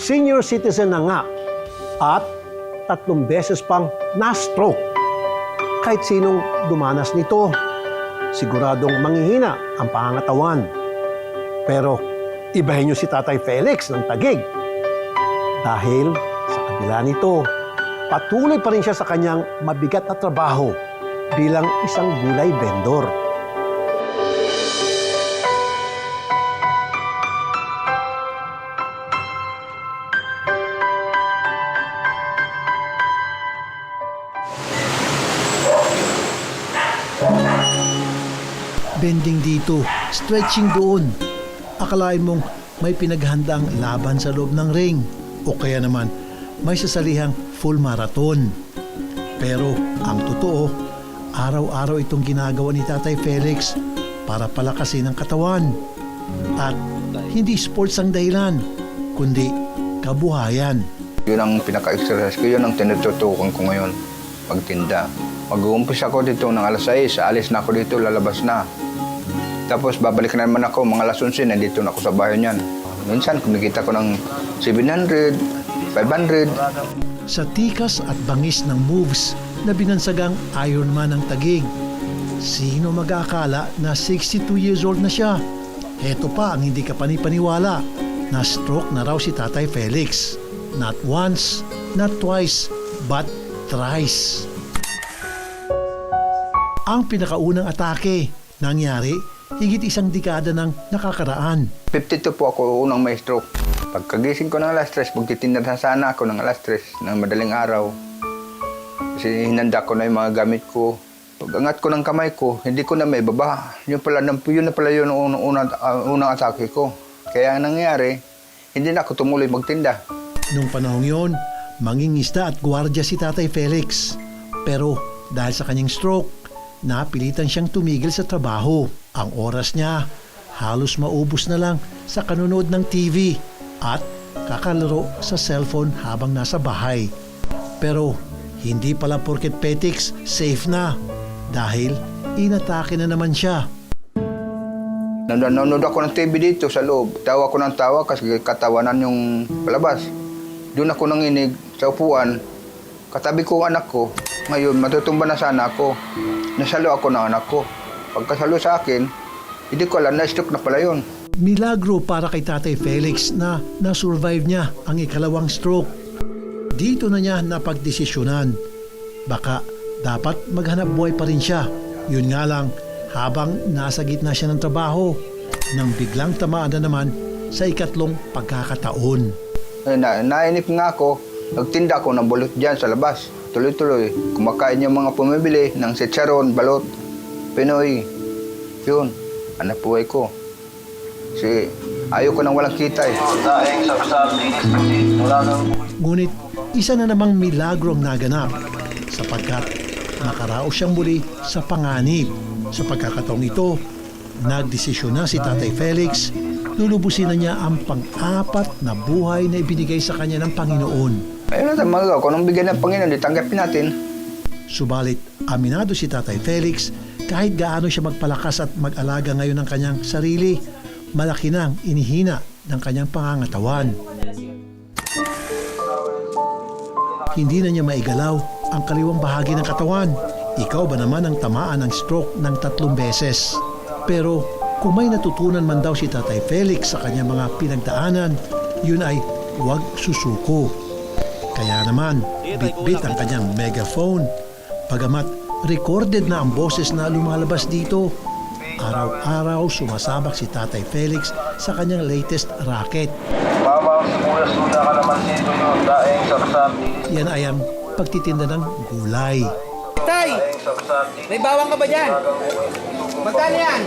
Senior citizen na nga at 3 beses pang na-stroke. Kahit sinong dumanas nito, siguradong manghihina ang pangangatawan. Pero ibahin niyo si Tatay Felix ng Taguig. Dahil sa kabila nito, patuloy pa rin siya sa kanyang mabigat na trabaho bilang isang gulay vendor. Bending dito, stretching doon. Akalain mong may pinaghandang laban sa loob ng ring o kaya naman may sasalihang full marathon. Pero ang totoo, araw-araw itong ginagawa ni Tatay Felix para palakasin ang katawan. At hindi sports ang dahilan, kundi kabuhayan. Yun ang pinaka-exercise ko, yun ang tinututukan ko ngayon, pagtinda. Mag-uumpisa ako dito ng alas 6, alis na ako dito, lalabas na. Tapos babalik na naman ako, mga alas 11, nandito na ako sa bahay niyan. Minsan, kumikita ko ng 700, 500. Sa tikas at bangis ng moves na binansagang Ironman ng Taguig, sino mag-aakala na 62 years old na siya? Heto pa ang hindi ka panipaniwala. Na-stroke na raw si Tatay Felix. Not once, not twice, but thrice. Ang pinakaunang atake nangyari higit 1 dekada ng nakakaraan. 52 po ako unang may stroke. Pagkagising ko ng alas 3, magtitinda na sana ako ng alas 3 ng madaling araw. Kasi hinanda ko na yung mga gamit ko. Pag angat ko ng kamay ko, hindi ko na may baba. Yun na pala yun ang unang atake ko. Kaya ang nangyari, hindi na ako tumuloy magtinda. Nung panahong yon, mangingisda at gwardiya si Tatay Felix. Pero dahil sa kanyang stroke, napilitan siyang tumigil sa trabaho. Ang oras niya, halos maubos na lang sa kanunood ng TV at kakalaro sa cellphone habang nasa bahay. Pero hindi pala porket petiks, safe na. Dahil inatake na naman siya. Nanonood ako ng TV dito sa loob. Tawa ko ng tawa kasi katawanan yung palabas. Doon ako nanginig sa upuan. Katabi ko ang anak ko. Ngayon, matutumba na sana ako. Nasalo ako ng anak ko. Pagkasalo sa akin, hindi ko alam na stroke na pala yun. Milagro para kay Tatay Felix na na-survive niya ang ikalawang stroke. Dito na niya napagdesisyonan. Baka dapat maghanap buhay pa rin siya. Yun nga lang, habang nasa gitna siya ng trabaho, nang biglang tamaan na naman sa ikatlong pagkakataon. Nainip nga ako, nagtinda ako ng bulot dyan sa labas. Tuloy-tuloy, kumakain yung mga pumibili ng chicharon, balot, Pinoy. Yun, anak buhay ko. Kasi ayaw ko nang walang kita eh. Ngunit isa na namang milagro ang naganap sapagkat nakaraos siyang muli sa panganib. Sa pagkakataong ito, nagdesisyon na si Tatay Felix, lulubusin na niya ang pang-4 na buhay na ibinigay sa kanya ng Panginoon. Ayun na tayo magagawa. Kung anong bigyan ng Panginoon, ditanggapin natin. Subalit, aminado si Tatay Felix, kahit gaano siya magpalakas at mag-alaga ngayon ng kanyang sarili, malaki nang inihina ng kanyang pangangatawan. Hindi na niya maigalaw ang kaliwang bahagi ng katawan. Ikaw ba naman ang tamaan ng stroke ng 3 beses? Pero kung may natutunan man daw si Tatay Felix sa kanyang mga pinagdaanan, yun ay huwag susuko. Kaya naman, bit-bit ang kanyang megaphone. Bagamat recorded na ang boses na lumalabas dito, araw-araw sumasabak si Tatay Felix sa kanyang latest racket. Yan ay ang pagtitinda ng gulay. Tay! May bawang ka ba dyan? Magkano yan?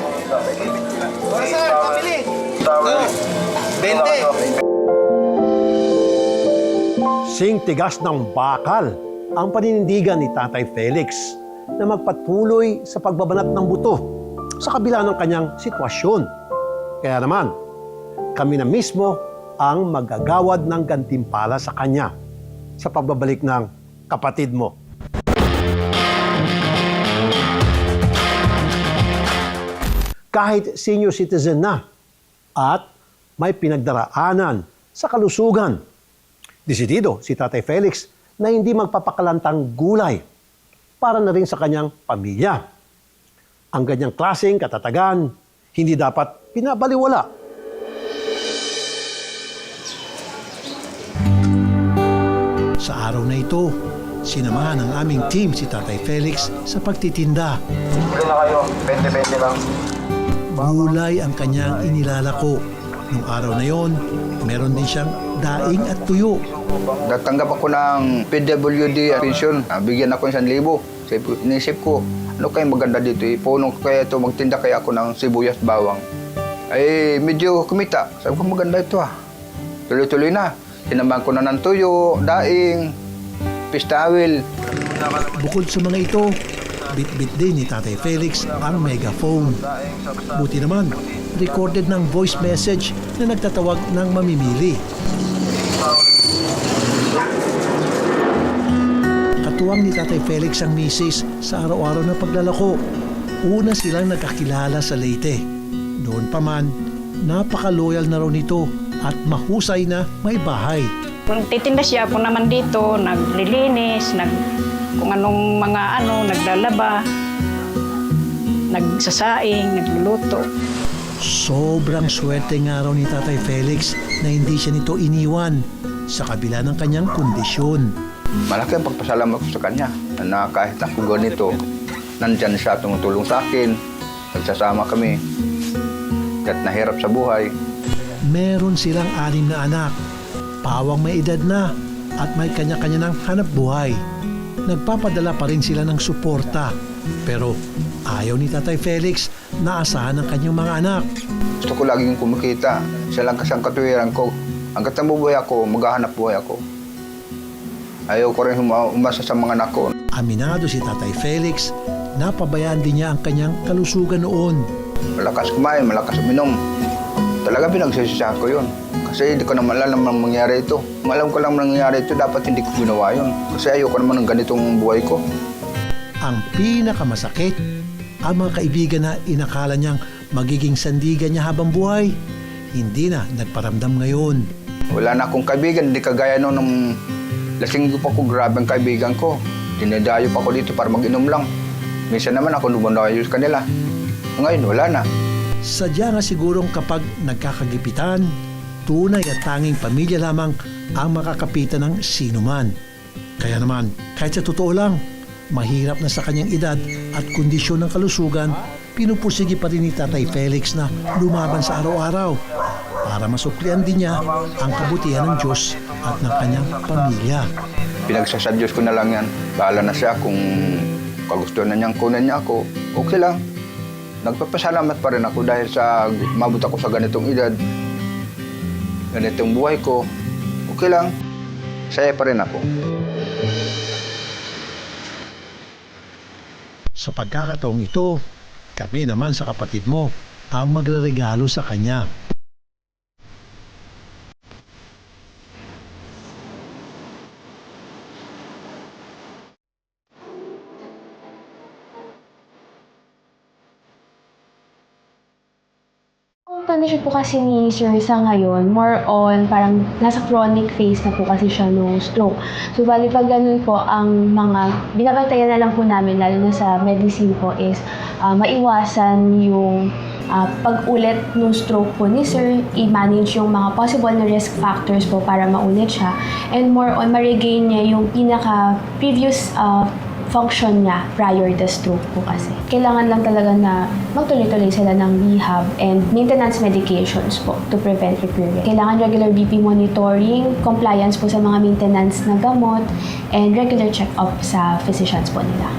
O sir, pabili. 20. Sing tigas ng bakal ang paninindigan ni Tatay Felix na magpatuloy sa pagbabanat ng buto sa kabila ng kanyang sitwasyon. Kaya naman, kami na mismo ang magagawad ng gantimpala sa kanya sa pagbabalik ng kapatid mo. Kahit senior citizen na at may pinagdaraanan sa kalusugan, Desidido si Tatay Felix na hindi magpapakalantang gulay para na rin sa kanyang pamilya. Ang ganyang klaseng katatagan, hindi dapat pinabaliwala. Sa araw na ito, sinamahan ng aming team si Tatay Felix sa pagtitinda. Hindi na kayo, 20-20 lang. Gulay ang kanyang inilalako. Nung araw na yon, meron din siyang daing at tuyo. Natanggap ako ng PWD pension. Bigyan ako ng 1,000. Inisip ko, ano kaya maganda dito? Ipuno ko kaya ito, magtinda kaya ako ng sibuyas bawang. Ay, medyo kumita. Sabi ko, maganda ito ah. Tuloy-tuloy na. Sinamahan ko na ng tuyo, daing, pistawil. Bukod sa mga ito, bit-bit din ni Tatay Felix ang megaphone. Buti naman, recorded ng voice message na nagtatawag ng mamimili. Katuwang ni Tatay Felix ang misis sa araw-araw na paglalako. Una silang nagkakilala sa Leyte. Doon pa man, napaka-loyal na raw nito at mahusay na may bahay. Kung titinda siya po naman dito, naglilinis, kung anong mga naglalaba, nagsasaing, nagluluto. Sobrang swerte nga raw ni Tatay Felix na hindi siya nito iniwan sa kabila ng kanyang kondisyon. Malaki ang pagpasalamat ko sa kanya na kahit ako ganito, nandyan siya tumutulong sa akin. Nagsasama kami kahit nahirap sa buhay. Meron silang 6 na anak. Pawang may edad na at may kanya-kanya ng hanap buhay. Nagpapadala pa rin sila ng suporta. Pero ayaw ni Tatay Felix na asahan ng kanyang mga anak. Gusto ko laging kumikita. Siya lang kasi ang katuwiran ko. Hanggat nabubuhay ako, maghahanap buhay ako. Ayaw ko rin umasa sa mga anak ko. Aminado si Tatay Felix, napabayaan din niya ang kanyang kalusugan noon. Malakas kumain, malakas uminom. Talaga pinagsisisihan ko yun. Kasi hindi ko naman alam ang mangyari ito. Kung alam ko lang nangyayari ito, dapat hindi ko ginawa yun. Kasi ayoko naman ng ganitong buhay ko. Ang pinakamasakit, ang mga kaibigan na inakala niyang magiging sandigan niya habang buhay, hindi na nagparamdam ngayon. Wala na akong kaibigan, hindi kagaya noon nung lasing ko pa ko, grabe ang kaibigan ko. Dinadayo pa ko dito para mag-inom lang. Minsan naman ako dumadayo sa kanila. Ngayon, wala na. Sadya nga sigurong kapag nagkakagipitan, tunay at tanging pamilya lamang ang makakapitan ng sinuman. Kaya naman, kahit sa totoo lang, mahirap na sa kanyang edad at kondisyon ng kalusugan, pinupursige pa rin ni Tatay Felix na lumaban sa araw-araw para masuklian din niya ang kabutihan ng Diyos at ng kanyang pamilya. Pinagsasadyos ko na lang yan. Bahala na siya kung kagustuhan na niyang kunan niya ako. Okay lang. Nagpapasalamat pa rin ako dahil sa mabot ako sa ganitong edad. Ganitong buhay ko. Okay lang. Saya pa rin ako. Sa pagkakataong ito, kami naman sa kapatid mo ang magreregalo sa kanya. Ang condition po kasi ni Sir sa ngayon, more on parang nasa chronic phase na po kasi siya nung stroke. So, bali pag ganun po, ang mga binabantayan na lang po namin, lalo na sa medicine po, is maiwasan yung pag-ulit ng stroke po ni Sir, i-manage yung mga possible na risk factors po para maulit siya, and more on ma-regain niya yung pinaka-previous function niya prior to stroke po kasi. Kailangan lang talaga na magtuloy-tuloy sila ng rehab and maintenance medications po to prevent recurrence. Kailangan regular BP monitoring, compliance po sa mga maintenance na gamot, and regular check-up sa physicians po nila.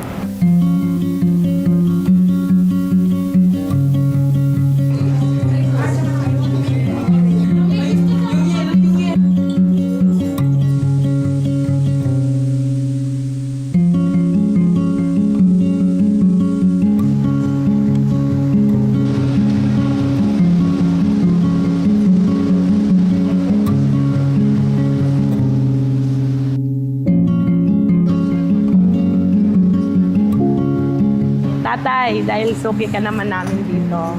Tatay, dahil suki ka naman namin dito,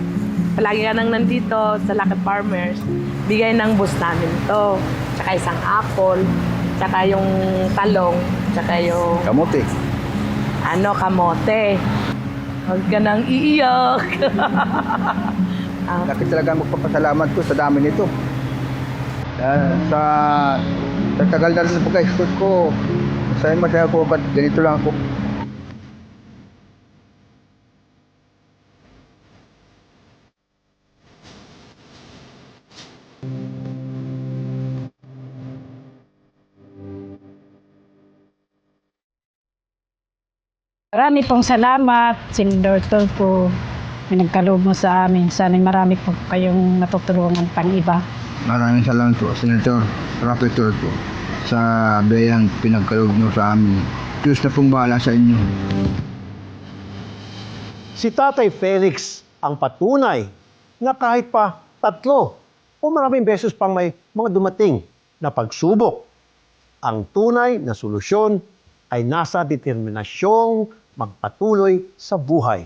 palagi ka nang nandito sa Lucky Farmers, bigay ng boss namin to, tsaka isang apple. tsaka yung talong, tsaka yung Kamuti. kamote. Huwag ka nang iiyak. Laki talaga magpapasalamat ko sa dami nito. Sa tagal na rin ng pagka-school ko, masaya ko, ba't ganito lang ako? Marami pong salamat, Senador Tulfo. Pinagkaloob mo sa amin. Sana marami po kayong natutulungan pang iba. Maraming salamat po, Senator Rafi Tulfo, sa biyayang pinagkaloob nyo sa amin. Diyos na pong bahala sa inyo. Si Tatay Felix ang patunay na kahit pa 3 o maraming beses pang may mga dumating na pagsubok, ang tunay na solusyon ay nasa determinasyong magpatuloy sa buhay.